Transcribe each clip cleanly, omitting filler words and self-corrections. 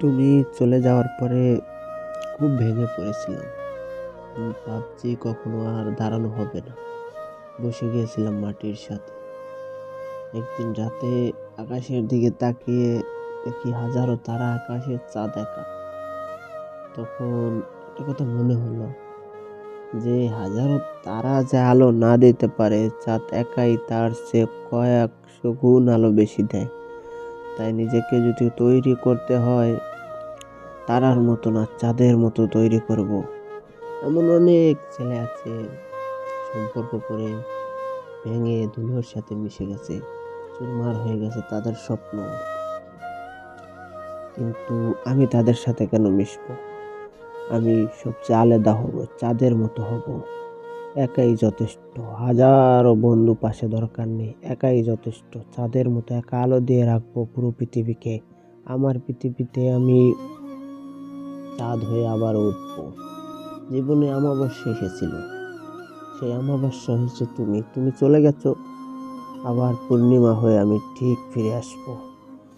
তুমি চলে যাওয়ার পরে খুব ভেঙে পড়েছিলাম। ভাবছি কখনো আর দাঁড়ানো হবে না। বসে গিয়েছিলাম মাটির সাথে। একদিন রাতে আকাশের দিকে তাকিয়ে দেখি হাজারো তারা, আকাশের চাঁদ একা। তখন একটা কথা মনে হলো যে হাজারো তারা যে আলো না দিতে পারে, চাঁদ একাই তার চেয়ে কয়েকশো গুণ আলো বেশি দেয়। তাই নিজেকে যদি তৈরি করতে হয়, তারার মতো না, চাঁদের মতো তৈরি করব। এমন অনেক ছেলে আছে সম্পর্ক করে ভেঙে ধুলোর সাথে মিশে গেছে, চুরমার হয়ে গেছে তাদের স্বপ্ন। কিন্তু আমি তাদের সাথে কেন মিশবো? আমি সবচেয়ে আলাদা হব, চাঁদের মতো হব। একাই যথেষ্ট, হাজারো বন্ধু পাশে দরকার নেই। একাই যথেষ্ট, চাঁদের মতো একা আলো দিয়ে রাখবো পুরো পৃথিবীকে। আমার পৃথিবীতে আমি চাঁদ হয়ে আবার উঠবো। জীবনে অমাবস্যা এসেছিল, সেই অমাবস্যা হয়েছে তুমি। তুমি চলে গেছো, আবার পূর্ণিমা হয়ে আমি ঠিক ফিরে আসবো।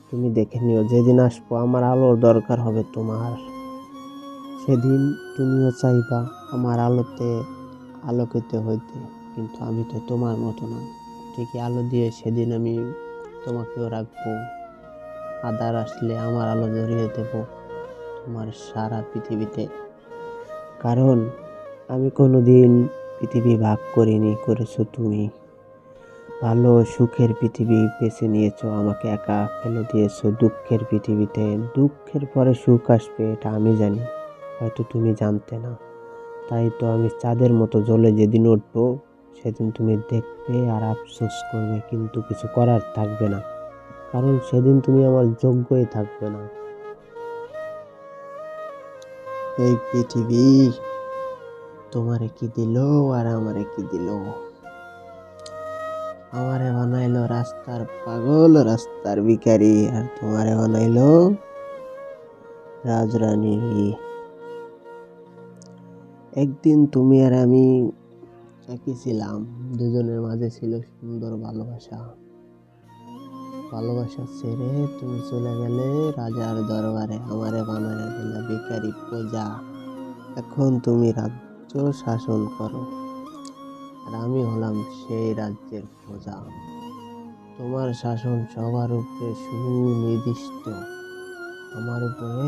তুমি দেখে নিও, যেদিন আসবো আমার আলোর দরকার হবে তোমার। সেদিন তুমিও চাইবা আমার আলোতে আলোকিত হইতে, কিন্তু আমি তো তোমার মতো না। ঠিকই আলো দিয়ে সেদিন আমি তোমাকেও রাখবো। আধার আসলে আমার আলো জ্বলিয়ে দেব তোমার সারা পৃথিবীতে। কারণ আমি কোনোদিন পৃথিবী ভাগ করিনি, করেছো তুমি। ভালো সুখের পৃথিবী বেছে নিয়েছো, আমাকে একা ফেলে দিয়েছো দুঃখের পৃথিবীতে। দুঃখের পরে সুখ আসবে এটা আমি জানি, হয়তো তুমি জানতে না। তাই তো আমি চাঁদের মতো জ্বলে যেদিন উঠবো, সেদিন তুমি দেখবে আর আফসোস করবে, কিন্তু কিছু করার থাকবে না। কারণ সেদিন তুমি আমার যোগ্যই থাকবে না। এই পৃথিবী তোমারে কি দিল আর আমারে কি দিল? আমারে বানাইলো রাস্তার পাগল, রাস্তার ভিখারি, আর তোমারে বানাইলো রাজরানী। একদিন তুমি আর আমি একই ছিলাম, দুজনের মাঝে ছিল সুন্দর ভালোবাসা। ভালোবাসা ছেড়ে তুমি চলে গেলে রাজার দরবারে, আমারে বানাইয়া দিলা ভিখারি প্রজা। এখন তুমি রাজ্য শাসন করো, আর আমি হলাম সেই রাজ্যের প্রজা। তোমার শাসন সবার উপরে সুনির্দিষ্ট, আমার উপরে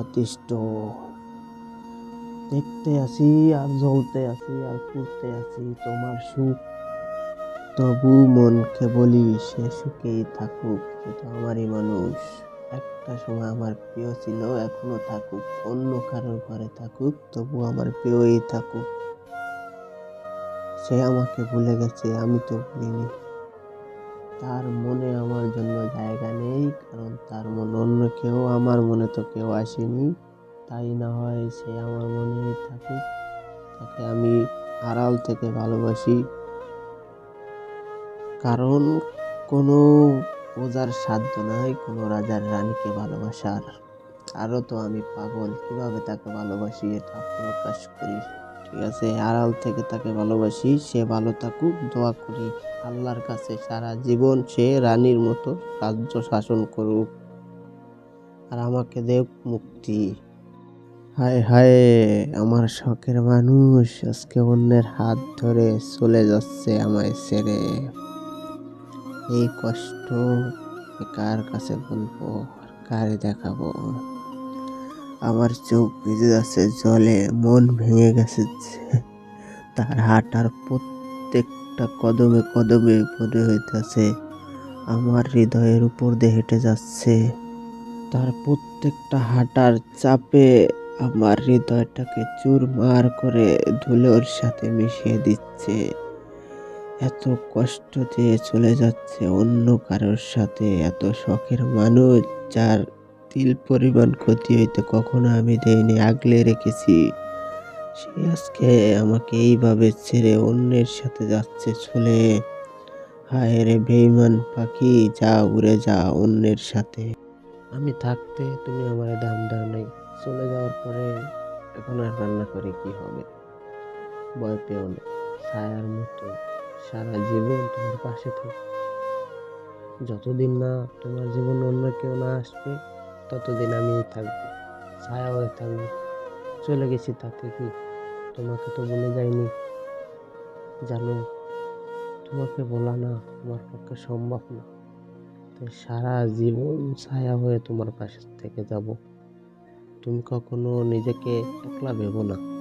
অতিষ্ঠ। দেখতে আসি আর জ্বলতে আসি আর পুড়তে আসি তোমার সুখ। তবু মনকে বলি সে সুখেই থাকুক, সে তো আমারই মানুষ। একটা সময় আমার প্রিয় ছিল, এখনো থাকুক। অন্য কারোর ঘরে থাকুক, তবু আমার প্রিয়ই থাকুক। সে আমাকে ভুলে গেছে, আমি তো ভুলিনি। তার মনে আমার জন্য জায়গা নেই, কারণ তার মনে অন্য কেউ, আমার মনে তো কেউ আসেনি। তাই না হয় সে আমার মনেই থাকুক, তাকে আমি আড়াল থেকে ভালোবাসি। কারণ কোনো প্রজার সাধ্য নাই কোনো রাজার রানীকে ভালোবাসার। আরও তো আমি পাগল, কিভাবে তাকে ভালোবাসি এটা প্রকাশ করি। ঠিক আছে, আড়াল থেকে তাকে ভালোবাসি। সে ভালো থাকুক, দোয়া করি আল্লাহর কাছে সারা জীবন সে রানীর মতো রাজ্য শাসন করুক, আর আমাকে দেখ মুক্তি। হায় হায়, আমার শখের মানুষ আজকে অন্যের হাত ধরে চলে যাচ্ছে আমায় ছেড়ে। এই কষ্ট আমি কার কাছে বলবো আর কারে দেখাবো? আমার চোখ ভিজে যাচ্ছে জলে, মন ভেঙে গেছে তার হাঁটার প্রত্যেকটা কদমে কদমে মনে হইতেছে আমার হৃদয়ের উপর দিয়ে হেঁটে যাচ্ছে। তার প্রত্যেকটা হাঁটার চাপে আমার হৃদয়টাকে চুরমার করে ধুলোর সাথে মিশিয়ে দিচ্ছে। এত কষ্ট দিয়ে চলে যাচ্ছে অন্য কারোর সাথে, এত শখের মানুষ যার তিল পরিমাণ ক্ষতি হইতে কখনো আমি দেইনি, আগলে রেখেছি। সে আজকে আমাকে এইভাবে ছেড়ে অন্যের সাথে যাচ্ছে চলে। হায় রে বেঈমান পাখি, যা উড়ে যা অন্যের সাথে। আমি থাকতে তুমি আমার দাম দাও নাই, চলে যাওয়ার পরে এখন আর রান্না করে কি হবে? ভয় পেও না, ছায়ার মতো সারা জীবন তোমার পাশে থাকবো। যতদিন না তোমার জীবনে অন্য কেউ না আসবে, ততদিন আমিই থাকবো, ছায়া হয়ে থাকবো। চলে গেছি তাতে কি? তোমাকে তো বলে যাইনি। জানো, তোমাকে বলা না আমার পক্ষে সম্ভব না। তাই সারা জীবন ছায়া হয়ে তোমার পাশে থেকে যাব। তুমি কখনো নিজেকে একলা ভেবো না।